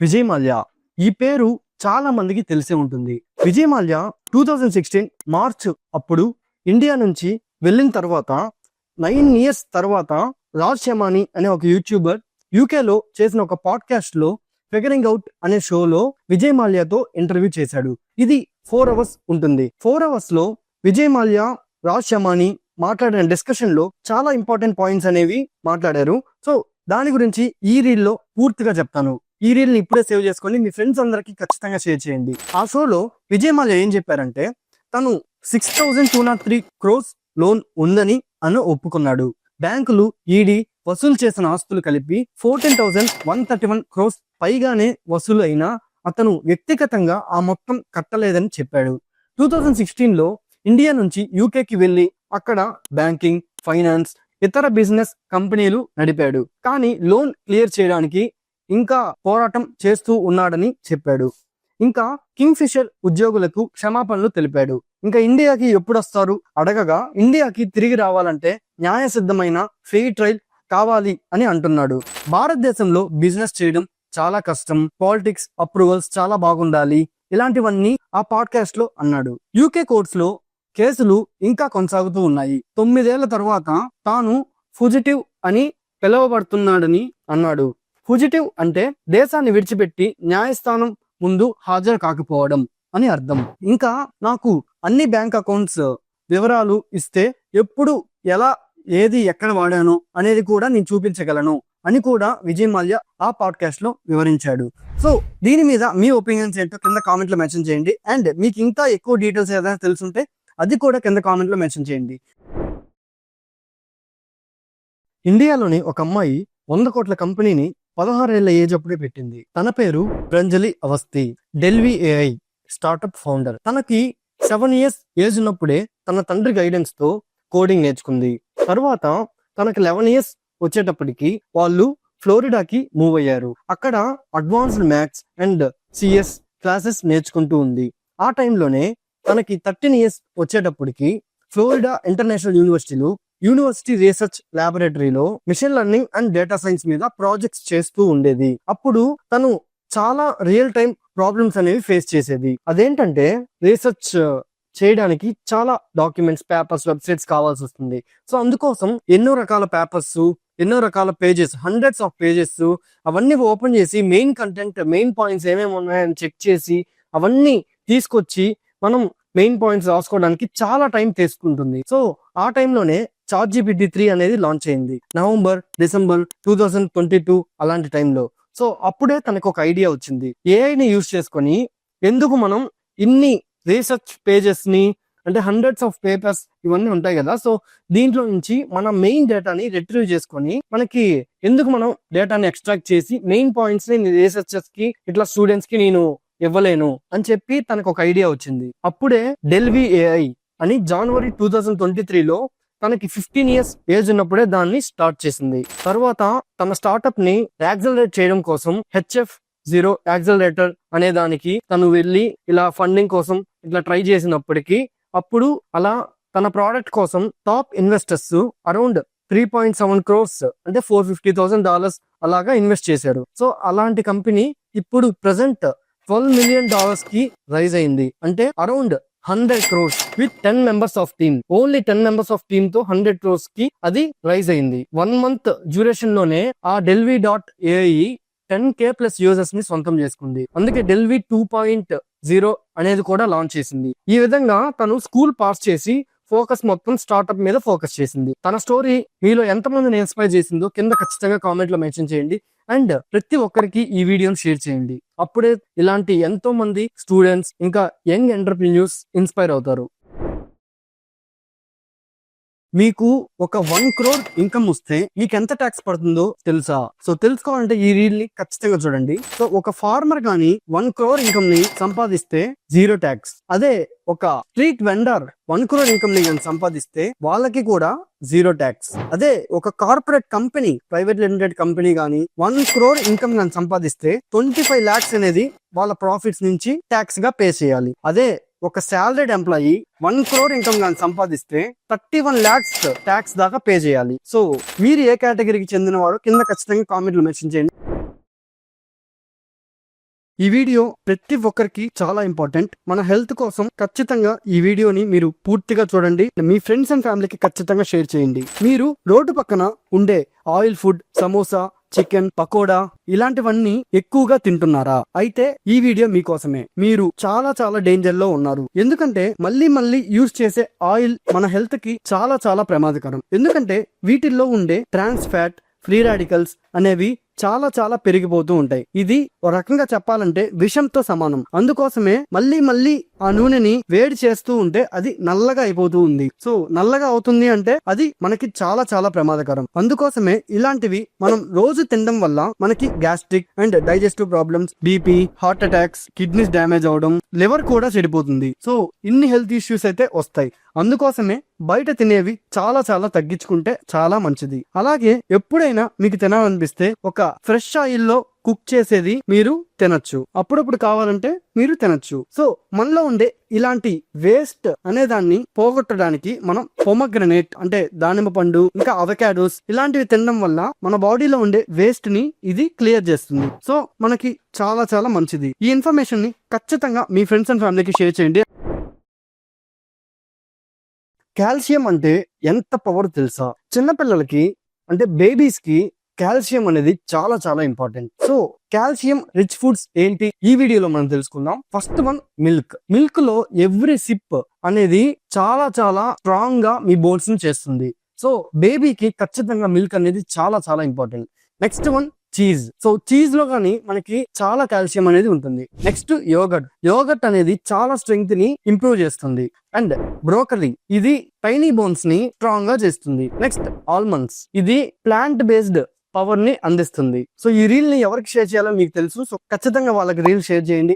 విజయ్ మాల్యా. ఈ పేరు చాలా మందికి తెలిసే ఉంటుంది. విజయ్ మాల్యా 2016 మార్చ్ అప్పుడు ఇండియా నుంచి వెళ్ళిన తర్వాత 9 ఇయర్స్ తర్వాత రాజ్ శమాని అనే ఒక యూట్యూబర్ యూకేలో చేసిన ఒక పాడ్కాస్ట్ లో ఫిగరింగ్ అవుట్ అనే షోలో విజయ్ మాల్యాతో ఇంటర్వ్యూ చేశాడు. ఇది 4 అవర్స్ ఉంటుంది. 4 అవర్స్ లో విజయ్ మాల్యా, రాజ్ శమాని మాట్లాడిన డిస్కషన్ లో చాలా ఇంపార్టెంట్ పాయింట్స్ అనేవి మాట్లాడారు. సో దాని గురించి ఈ రీల్ లో పూర్తిగా చెప్తాను. ఈ రీల్ ని ఇప్పుడే సేవ్ చేసుకొని మీ ఫ్రెండ్స్ అందరికి ఖచ్చితంగా షేర్ చేయండి. ఆ షోలో విజయ్ మాల్యా ఏం చెప్పారంటే, తను 6,203 crores లోన్ ఉందని ఒప్పుకున్నాడు. బ్యాంకులు ఈడీ వసూలు చేసిన ఆస్తులు కలిపి 14,131 crores పైగానే వసూలు అయినా అతను వ్యక్తిగతంగా ఆ మొత్తం కట్టలేదని చెప్పాడు. 2016 లో ఇండియా నుంచి యూకేకి వెళ్లి అక్కడ బ్యాంకింగ్, ఫైనాన్స్, ఇతర బిజినెస్ కంపెనీలు నడిపాడు. కానీ లోన్ క్లియర్ చేయడానికి ఇంకా పోరాటం చేస్తూ ఉన్నాడని చెప్పాడు. ఇంకా కింగ్ ఫిషర్ ఉద్యోగులకు క్షమాపణలు తెలిపాడు. ఇంకా ఇండియాకి ఎప్పుడు వస్తారు అడగగా, ఇండియాకి తిరిగి రావాలంటే న్యాయసిద్ధమైన ఫెయిర్ ట్రయల్ కావాలి అని అంటున్నాడు. భారతదేశంలో బిజినెస్ చేయడం చాలా కష్టం, పాలిటిక్స్ అప్రూవల్స్ చాలా బాగుండాలి, ఇలాంటివన్నీ ఆ పాడ్కాస్ట్ లో అన్నాడు. యూకే కోర్ట్స్ లో కేసులు ఇంకా కొనసాగుతూ ఉన్నాయి. 9 ఏళ్ల తర్వాత తాను ఫుజిటివ్ అని పిలువబడుతున్నాడని అన్నాడు. ఫుజిటివ్ అంటే దేశాన్ని విడిచిపెట్టి న్యాయస్థానం ముందు హాజరు కాకపోవడం అని అర్థం. ఇంకా నాకు అన్ని బ్యాంక్ అకౌంట్స్ వివరాలు ఇస్తే ఎప్పుడు ఎలా ఏది ఎక్కడ వాడాను అనేది కూడా నేను చూపించగలను అని కూడా విజయ్ మాల్యా ఆ పాడ్కాస్ట్ లో వివరించాడు. సో దీని మీద మీ ఒపీనియన్స్ ఏంటో కింద కామెంట్ లో మెన్షన్ చేయండి. అండ్ మీకు ఇంకా ఎక్కువ డీటెయిల్స్ ఏదైనా తెలుసుంటే అది కూడా కింద కామెంట్ లో మెన్షన్ చేయండి. ఇండియాలోని ఒక అమ్మాయి 100 కోట్ల కంపెనీని 16 ఏళ్ల ఏజ్ అప్పుడే పెట్టింది. తన పేరు Pranjali Awasthi. Delv AI startup founder. తనకి 7 ఇయర్స్ ఏజ్ ఉన్నప్పుడే తన తండ్రి గైడెన్స్ తో కోడింగ్ నేర్చుకుంది. తర్వాత తనకి 11 ఇయర్స్ వచ్చేటప్పటికి వాళ్ళు ఫ్లోరిడాకి మూవ్ అయ్యారు. అక్కడ advanced maths and CS classes నేర్చుకుంటూ ఉంది. ఆ టైంలోనే తనకి 13 ఇయర్స్ వచ్చేటప్పటికి ఫ్లోరిడా ఇంటర్నేషనల్ యూనివర్సిటీ రీసెర్చ్ ల్యాబొరేటరీలో machine learning and data science మీద ప్రాజెక్ట్స్ చేస్తూ ఉండేది. అప్పుడు తను చాలా రియల్ టైం ప్రాబ్లమ్స్ అనేవి ఫేస్ చేసేది. అదేంటంటే రీసెర్చ్ చేయడానికి చాలా డాక్యుమెంట్స్, పేపర్స్, వెబ్సైట్స్ కావాల్సి వస్తుంది. సో అందుకోసం ఎన్నో రకాల పేపర్స్, ఎన్నో రకాల పేజెస్, హండ్రెడ్స్ ఆఫ్ పేజెస్ అవన్నీ ఓపెన్ చేసి మెయిన్ కంటెంట్, మెయిన్ పాయింట్స్ ఏమేమి ఉన్నాయని చెక్ చేసి అవన్నీ తీసుకొచ్చి మనం మెయిన్ పాయింట్స్ రాసుకోవడానికి చాలా టైం తీసుకుంటుంది. సో ఆ టైంలోనే ChatGPT 3 అనేది లాంచ్ అయింది. నవంబర్, డిసెంబర్ 2022 అలాంటి టైంలో. సో అప్పుడే తనకు ఒక ఐడియా వచ్చింది. ఏఐని యూజ్ చేసుకొని ఎందుకు మనం ఇన్ని రీసెర్చ్ పేజెస్ ని, అంటే హండ్రెడ్స్ ఆఫ్ పేపర్స్ ఇవన్నీ ఉంటాయి కదా, సో దీంట్లో నుంచి మన మెయిన్ డేటాని రిట్రీవ్ చేసుకొని మనకి ఎందుకు మనం డేటాని ఎక్స్ట్రాక్ట్ చేసి మెయిన్ పాయింట్స్ ని రీసెర్చర్స్ కి, ఇట్లా స్టూడెంట్స్ కి నేను ఇవ్వలేను అని చెప్పి తనకు ఒక ఐడియా వచ్చింది. అప్పుడే డెల్వి ఏఐ అని జనవరి 2023లో తనకి 15 ఇయర్స్ ఏజ్ ఉన్నప్పుడే దాన్ని స్టార్ట్ చేసింది. తర్వాత తన స్టార్ట్అప్ ని యాక్సలరేట్ చేయడం కోసం HF0 యాక్సలరేటర్ అనే దానికి తను వెళ్ళి ఇలా ఫండింగ్ కోసం ఇట్లా ట్రై చేసినప్పటికీ అప్పుడు అలా తన ప్రోడక్ట్ కోసం టాప్ ఇన్వెస్టర్స్ అరౌండ్ 3.7 crores అంటే $450,000 అలాగా ఇన్వెస్ట్ చేశారు. సో అలాంటి కంపెనీ ఇప్పుడు ప్రెసెంట్ $12 million కి రైజ్ అయింది. అంటే around 100 crores with 10 members of team. Only 10 members of team తో 100 crores కి అది రైజ్ అయింది. 1 month డ్యూరేషన్ లోనే ఆ Delvi.ai 10K ప్లస్ యూజర్స్ ని సొంతం చేసుకుంది. అందుకే Delvi 2.0 అనేది కూడా లాంచ్ చేసింది. ఈ విధంగా తను స్కూల్ పాస్ చేసి ఫోకస్ మొత్తం స్టార్ట్అప్ మీద ఫోకస్ చేసింది. తన స్టోరీ మీలో ఎంతమందిని ఇన్స్పైర్ చేసిందో కింద ఖచ్చితంగా కామెంట్ లో మెన్షన్ చేయండి. అండ్ ప్రతి ఒక్కరికి ఈ వీడియోని షేర్ చేయండి. అప్పుడే ఇలాంటి ఎంతో మంది స్టూడెంట్స్ ఇంకా యంగ్ ఎంటర్‌ప్రెన్యూర్స్ ఇన్స్పైర్ అవుతారు. మీకు ఒక 1 crore ఇన్కమ్ వస్తే మీకు ఎంత ట్యాక్స్ పడుతుందో తెలుసా? సో తెలుసుకోవాలంటే ఈ రీల్ ని ఖచ్చితంగా చూడండి. సో ఒక ఫార్మర్ గాని 1 crore ఇన్కమ్ ని సంపాదిస్తే 0 ట్యాక్స్. అదే ఒక స్ట్రీట్ వెండర్ 1 crore ఇన్కమ్ ని సంపాదిస్తే వాళ్ళకి కూడా 0 ట్యాక్స్. అదే ఒక corporate company, private limited company గానీ 1 crore ఇన్కమ్ గాని సంపాదిస్తే 25 lakhs అనేది వాళ్ళ ప్రాఫిట్స్ నుంచి ట్యాక్స్ గా పే చేయాలి. అదే ఒక సాలరీడ్ ఎంప్లాయీ 1 crore ఇన్కమ్ గాని సంపాదిస్తే 31 lakhs ట్యాక్స్ దాకా పే చేయాలి. సో మీరు ఏ కేటగిరీకి చెందిన వారు కింద ఖచ్చితంగా కామెంట్లు మెన్షన్ చేయండి. ఈ వీడియో ప్రతి ఒక్కరికి చాలా ఇంపార్టెంట్. మన హెల్త్ కోసం ఖచ్చితంగా ఈ వీడియోని మీరు పూర్తిగా చూడండి. మీ ఫ్రెండ్స్ అండ్ ఫ్యామిలీకి ఖచ్చితంగా షేర్ చేయండి. మీరు రోడ్డు పక్కన ఉండే oil food, samosa, chicken, pakoda ఇలాంటివన్నీ ఎక్కువగా తింటున్నారా? అయితే ఈ వీడియో మీకోసమే. మీరు చాలా చాలా డేంజర్ లో ఉన్నారు. ఎందుకంటే మళ్ళీ యూజ్ చేసే ఆయిల్ మన హెల్త్ కి చాలా చాలా ప్రమాదకరం. ఎందుకంటే వీటిల్లో ఉండే ట్రాన్స్ ఫ్యాట్, ఫ్రీ రాడికల్స్ అనేవి చాలా చాలా పెరిగిపోతూ ఉంటాయి. ఇది ఒక రకంగా చెప్పాలంటే విషంతో సమానం. అందుకోసమే మళ్ళీ ఆ నూనెని వేడి చేస్తూ ఉంటే అది నల్లగా అయిపోతూ ఉంది. సో నల్లగా అవుతుంది అంటే అది మనకి చాలా చాలా ప్రమాదకరం. అందుకోసమే ఇలాంటివి మనం రోజు తినడం వల్ల మనకి gastric and digestive problems, BP, heart attacks, kidneys damage అవడం, లివర్ కూడా చెడిపోతుంది. సో ఇన్ని హెల్త్ ఇష్యూస్ అయితే వస్తాయి. అందుకోసమే బయట తినేవి చాలా చాలా తగ్గించుకుంటే చాలా మంచిది. అలాగే ఎప్పుడైనా మీకు తినాలనిపిస్తే ఒక ఫ్రెష్ ఆయిల్లో కుక్ చేసేది మీరు తినొచ్చు. అప్పుడప్పుడు కావాలంటే మీరు తినొచ్చు. సో మనలో ఉండే ఇలాంటి వేస్ట్ అనే దాన్ని పోగొట్టడానికి మనం పొమగ్రనేట్ అంటే దానిమ్మ పండు, ఇంకా అవకాడోస్ ఇలాంటివి తినడం వల్ల మన బాడీలో ఉండే వేస్ట్ ని ఇది క్లియర్ చేస్తుంది. సో మనకి చాలా చాలా మంచిది. ఈ ఇన్ఫర్మేషన్ ని ఖచ్చితంగా మీ ఫ్రెండ్స్ అండ్ ఫ్యామిలీకి షేర్ చేయండి. కాల్షియం అంటే ఎంత పవర్ తెలుసా? చిన్నపిల్లలకి అంటే బేబీస్ కి కాల్షియం అనేది చాలా చాలా important. So calcium rich foods ఏంటి ఈ వీడియోలో మనం తెలుసుకుందాం. First one milk. మిల్క్ లో ఎవ్రీ సిప్ అనేది చాలా చాలా స్ట్రాంగ్ గా మీ బోన్స్ ని చేస్తుంది. సో బేబీకి ఖచ్చితంగా మిల్క్ అనేది చాలా చాలా important. Next one cheese. So cheese లో గానీ మనకి చాలా కాల్షియం అనేది ఉంటుంది. Next yoghurt. యోగర్ట్ అనేది చాలా స్ట్రెంగ్త్ ని ఇంప్రూవ్ చేస్తుంది. అండ్ బ్రోకలీ, ఇది టైనీ బోన్స్ ని స్ట్రాంగ్ గా చేస్తుంది. నెక్స్ట్ ఆల్మండ్స్, ఇది ప్లాంట్ బేస్డ్ పవర్ ని అందిస్తుంది. సో ఈ రీల్ ని ఎవరికి షేర్ చేయాలో మీకు తెలుసు. సో ఖచ్చితంగా వాళ్ళకి రీల్ షేర్ చేయండి.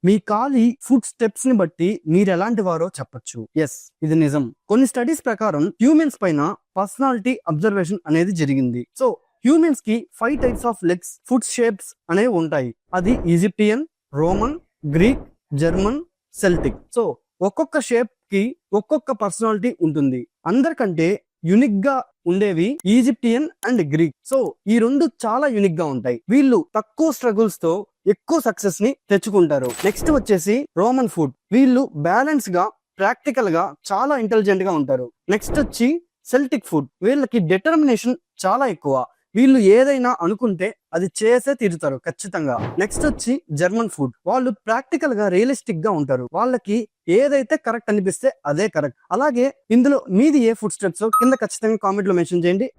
మీ ఖాళీ ఫుడ్ స్టెప్స్ ని బట్టి మీరు ఎలాంటి వారో చెప్పొచ్చు. ఎస్, ఇది నిజం. కొన్ని స్టడీస్ ప్రకారం హ్యూమన్స్ పైన పర్సనాలిటీ అబ్జర్వేషన్ అనేది జరిగింది. సో హ్యూమన్స్ కి 5 types of legs, food shapes అనేవి ఉంటాయి. అది Egyptian, Roman, Greek, German, Celtic. So ఒక్కొక్క షేప్ కి ఒక్కొక్క పర్సనాలిటీ ఉంటుంది. అందరికంటే యునిక్ గా ఉండేవి ఈజిప్టియన్ అండ్ గ్రీక్. సో ఈ రెండు చాలా యునిక్ గా ఉంటాయి. వీళ్ళు తక్కువ స్ట్రగుల్స్ తో ఎక్కువ సక్సెస్ ని తెచ్చుకుంటారు. నెక్స్ట్ వచ్చేసి రోమన్ ఫుడ్. వీళ్ళు బ్యాలెన్స్ గా, ప్రాక్టికల్ గా, చాలా ఇంటెలిజెంట్ గా ఉంటారు. నెక్స్ట్ వచ్చి సెల్టిక్ ఫుడ్. వీళ్ళకి డిటర్మినేషన్ చాలా ఎక్కువ. వీళ్ళు ఏదైనా అనుకుంటే అది చేసే తీరుతారు ఖచ్చితంగా. నెక్స్ట్ వచ్చి జర్మన్ ఫుడ్. వాళ్ళు ప్రాక్టికల్ గా, రియలిస్టిక్ గా ఉంటారు. వాళ్ళకి ఏదైతే కరెక్ట్ అనిపిస్తే అదే కరెక్ట్. అలాగే ఇందులో మీది ఏ ఫుడ్ స్టెప్స్ కింద ఖచ్చితంగా కామెంట్ లో మెన్షన్ చేయండి.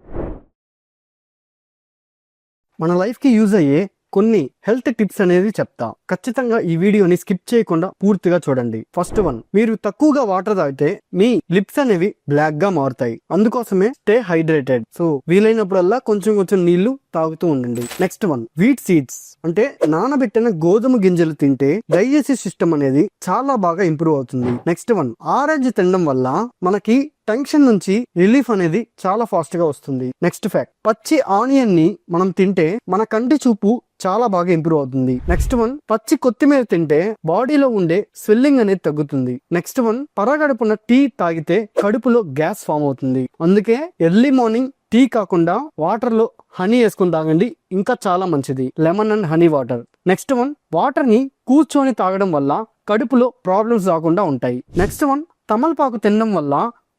మన లైఫ్ కి యూజ్ అయ్యే కొన్ని హెల్త్ టిప్స్ అనేది చెప్తా. ఖచ్చితంగా ఈ వీడియోని స్కిప్ చేయకుండా పూర్తిగా చూడండి. ఫస్ట్ వన్, మీరు తక్కువగా వాటర్ తాగితే మీ లిప్స్ అనేవి బ్లాక్ గా మారుతాయి. అందుకోసమే స్టే హైడ్రేటెడ్. సో వీలైనప్పుడల్లా కొంచెం కొంచెం నీళ్లు తాగుతూ ఉండండి. నెక్స్ట్ వన్, వీట్ సీడ్స్ అంటే నానబెట్టిన గోధుమ గింజలు తింటే డైజెస్టివ్ సిస్టమ్ అనేది చాలా బాగా ఇంప్రూవ్ అవుతుంది. నెక్స్ట్ వన్, ఆరెంజ్ తినడం వల్ల మనకి టెన్షన్ నుంచి రిలీఫ్ అనేది చాలా ఫాస్ట్ గా వస్తుంది. నెక్స్ట్ ఫ్యాక్ట్, పచ్చి ఆనియన్ ని మనం తింటే మన కంటి చూపు చాలా బాగా ఇంప్రూవ్ అవుతుంది. నెక్స్ట్ వన్, పచ్చి కొత్తిమీర తింటే బాడీలో ఉండే స్వెల్లింగ్ అనేది తగ్గుతుంది. నెక్స్ట్ వన్, పరగడుపున టీ తాగితే కడుపులో గ్యాస్ ఫామ్ అవుతుంది. అందుకే ఎర్లీ మార్నింగ్ టీ కాకుండా వాటర్ లో హనీ వేసుకుని తాగండి, ఇంకా చాలా మంచిది. Lemon and honey water. Next one, water ని కూర్చొని తాగడం వల్ల కడుపులో ప్రాబ్లమ్స్ రాకుండా ఉంటాయి. నెక్స్ట్ వన్, తమలపాకు తినడం వల్ల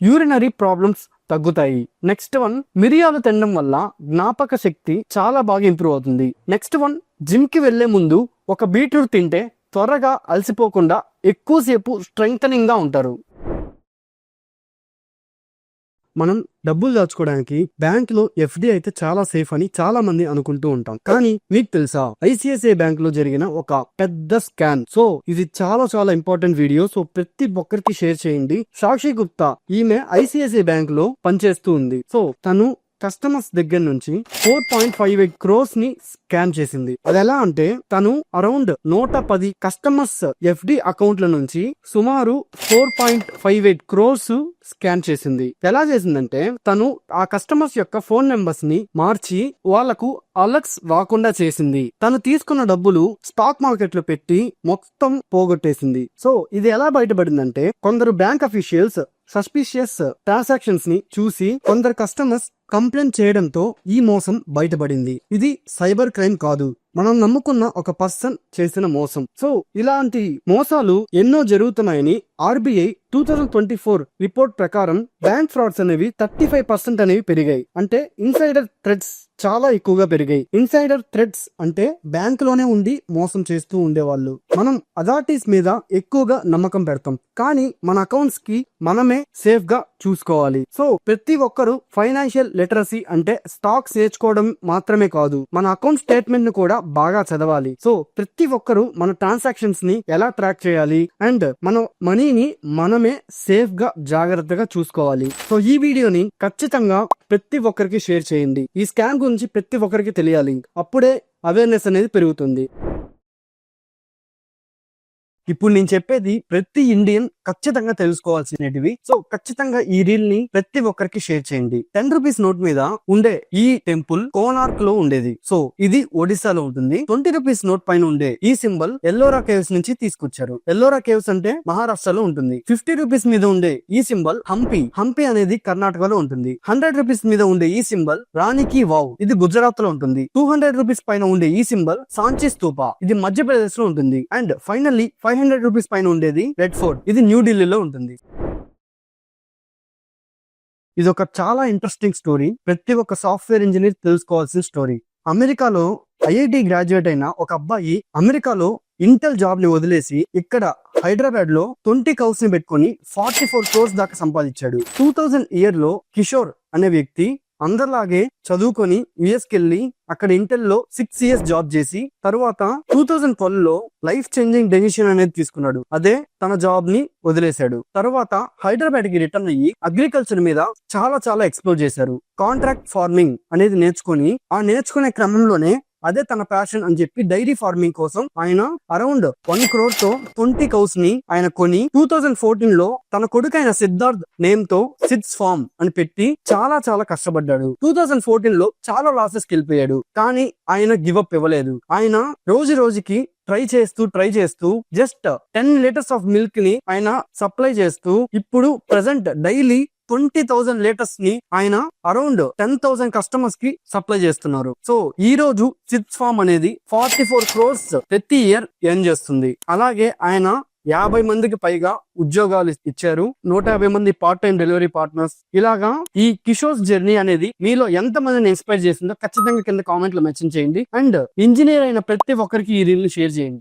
యూరినరీ ప్రాబ్లమ్స్ తగ్గుతాయి. నెక్స్ట్ వన్, మిరియాలు తినడం వల్ల జ్ఞాపక శక్తి చాలా బాగా ఇంప్రూవ్ అవుతుంది. నెక్స్ట్ వన్, జిమ్ కి వెళ్లే ముందు ఒక బీట్రూట్ తింటే త్వరగా అలసిపోకుండా ఎక్కువసేపు స్ట్రెంగ్థనింగ్ గా ఉంటారు. మనం డబ్బులు దాచుకోవడానికి బ్యాంక్ లో ఎఫ్డి అయితే చాలా సేఫ్ అని చాలా మంది అనుకుంటూ ఉంటాం. కానీ మీకు తెలుసా, ఐసిఐసిఐ బ్యాంక్ లో జరిగిన ఒక పెద్ద స్కామ్. సో ఇది చాలా చాలా ఇంపార్టెంట్ వీడియో. సో ప్రతి ఒక్కరికి షేర్ చేయండి. సాక్షి గుప్తా, ఈమె ఐసిఐసిఐ బ్యాంక్ లో పనిచేస్తూ ఉంది. సో తను కస్టమర్స్ దగ్గర నుంచి 4.58 crores ని స్కామ్ చేసింది. అది ఎలా అంటే తను అరౌండ్ 110 కస్టమర్స్ ఎఫ్డి అకౌంట్ల నుంచి సుమారు 4.58 crores స్కాన్ చేసింది. ఎలా చేసిందంటే తను ఆ కస్టమర్స్ యొక్క ఫోన్ నెంబర్స్ ని మార్చి వాళ్లకు అలర్ట్స్ రాకుండా చేసింది. తను తీసుకున్న డబ్బులు స్టాక్ మార్కెట్ లో పెట్టి మొత్తం పోగొట్టేసింది. సో ఇది ఎలా బయటపడిందంటే కొందరు బ్యాంక్ అఫీషియల్స్ సస్పిషియస్ ట్రాన్సాక్షన్స్ ని చూసి కొందరు కస్టమర్స్ కంప్లైంట్ చేయడంతో ఈ మోసం బయటపడింది. ఇది సైబర్ క్రైమ్ కాదు, మనం నమ్ముకున్న ఒక పర్సన్ చేసిన మోసం. సో ఇలాంటి మోసాలు ఎన్నో జరుగుతున్నాయని ఆర్బీఐ 2024 రిపోర్ట్ ప్రకారం బ్యాంక్ ఫ్రాడ్స్ అనేవి 35% అనేవి పెరిగాయి. అంటే ఇన్సైడర్ థ్రెడ్స్ చాలా ఎక్కువగా పెరిగాయి. ఇన్సైడర్ థ్రెడ్స్ అంటే బ్యాంక్ లోనే ఉండి మోసం చేస్తూ ఉండేవాళ్ళు. మనం అథారిటీస్ మీద ఎక్కువగా నమ్మకం పెడతాం, కానీ మన అకౌంట్స్ కి మనమే సేఫ్ గా చూసుకోవాలి. సో ప్రతి ఒక్కరు ఫైనాన్షియల్ లిటరసీ అంటే స్టాక్స్ నేర్చుకోవడం మాత్రమే కాదు, మన అకౌంట్ స్టేట్మెంట్ ను కూడా బాగా చదవాలి. సో ప్రతి ఒక్కరు మన ట్రాన్సాక్షన్స్ ని ఎలా ట్రాక్ చేయాలి అండ్ మన మనీని మనమే సేఫ్ గా జాగ్రత్తగా చూసుకోవాలి. సో ఈ వీడియోని ఖచ్చితంగా ప్రతి ఒక్కరికి షేర్ చేయండి. ఈ స్కామ్ గురించి ప్రతి ఒక్కరికి తెలియాలి, అప్పుడే అవేర్నెస్ అనేది పెరుగుతుంది. ఇప్పుడు నేను చెప్పేది ప్రతి ఇండియన్ ఖచ్చితంగా తెలుసుకోవాల్సినవి. సో ఖచ్చితంగా ఈ రీల్ ని ప్రతి ఒక్కరికి షేర్ చేయండి. 10 రూపీస్ నోట్ మీద ఉండే ఈ టెంపుల్ కోనార్క్ లో ఉండేది. సో ఇది ఒడిశాలో ఉంటుంది. 20 రూపీస్ నోట్ పైన ఉండే ఈ సింబల్ ఎల్లోరా కేవ్స్ నుంచి తీసుకొచ్చారు. ఎల్లోరా కేవ్స్ అంటే మహారాష్ట్రలో ఉంటుంది. 50 రూపీస్ మీద ఉండే ఈ సింబల్ హంపి అనేది కర్ణాటకలో ఉంటుంది. 100 రూపీస్ మీద ఉండే ఈ సింబల్ రాణికి వావ్, ఇది గుజరాత్ లో ఉంటుంది. 200 రూపీస్ పైన ఉండే ఈ సింబల్ సాంచి స్తూపా, ఇది మధ్యప్రదేశ్ లో ఉంటుంది. అండ్ ఫైనల్లీ 500 రూపీస్ పైన ఉండేది రెడ్ ఫోర్ట్, ఇది న్యూఢిల్లీలో ఉంటుంది. ఇది ఒక చాలా ఇంట్రెస్టింగ్ స్టోరీ. ప్రతి ఒక్క సాఫ్ట్వేర్ ఇంజనీర్ తెలుసుకోవాల్సిన స్టోరీ. అమెరికాలో ఐఐటి గ్రాడ్యుయేట్ అయిన ఒక అబ్బాయి అమెరికాలో ఇంటెల్ జాబ్ ని వదిలేసి ఇక్కడ హైదరాబాద్ లో 20 కౌస్ ని పెట్టుకుని 44 crores దాకా సంపాదించాడు. 2000 ఇయర్ లో కిషోర్ అనే వ్యక్తి అందరిలాగే చదువుకొని యుఎస్ కెళ్ళి అక్కడ ఇంటెల్ లో 6 years జాబ్ చేసి తర్వాత 2012 లో లైఫ్ చేంజింగ్ డెసిషన్ అనేది తీసుకున్నాడు. అదే తన జాబ్ ని వదిలేశాడు. తర్వాత హైదరాబాద్ కి రిటర్న్ అయ్యి అగ్రికల్చర్ మీద చాలా ఎక్స్ప్లోర్ చేశారు. కాంట్రాక్ట్ ఫార్మింగ్ అనేది నేర్చుకుని ఆ నేర్చుకునే క్రమంలోనే అదే తన ప్యాషన్ అని చెప్పి డైరీ ఫార్మింగ్ కోసం ఆయన అరౌండ్ 1 crore తో 20 కౌస్ ని ఆయన కొని 2014 లో తన కొడుకైన సిద్ధార్థ్ నేమ్ తో సిడ్స్ ఫార్మ్ అని పెట్టి చాలా కష్టపడ్డాడు. 2014 లో చాలా లాసెస్ వెళ్ళిపోయాడు, కానీ ఆయన గివ్ అప్ ఇవ్వలేదు. ఆయన రోజుకి ట్రై చేస్తూ జస్ట్ 10 liters ఆఫ్ మిల్క్ ని ఆయన సప్లై చేస్తూ ఇప్పుడు ప్రెసెంట్ డైలీ 20,000 లీటర్స్ ని ఆయన అరౌండ్ 10,000 కస్టమర్స్ కి సప్లై చేస్తున్నారు. సో ఈ రోజు సిడ్స్ ఫార్మ్ అనేది 44 crores ప్రతి ఇయర్ ఎర్న్ చేస్తుంది. అలాగే ఆయన 50 మందికి పైగా ఉద్యోగాలు ఇచ్చారు. 150 మంది పార్ట్ టైం డెలివరీ పార్ట్నర్స్. ఇలాగా ఈ కిషోర్ జర్నీ అనేది మీలో ఎంత మందిని ఇన్స్పైర్ చేసిందో ఖచ్చితంగా కింద కామెంట్ లో మెన్షన్ చేయండి. అండ్ ఇంజనీర్ అయిన ప్రతి ఒక్కరికి ఈ రీల్ ని షేర్ చేయండి.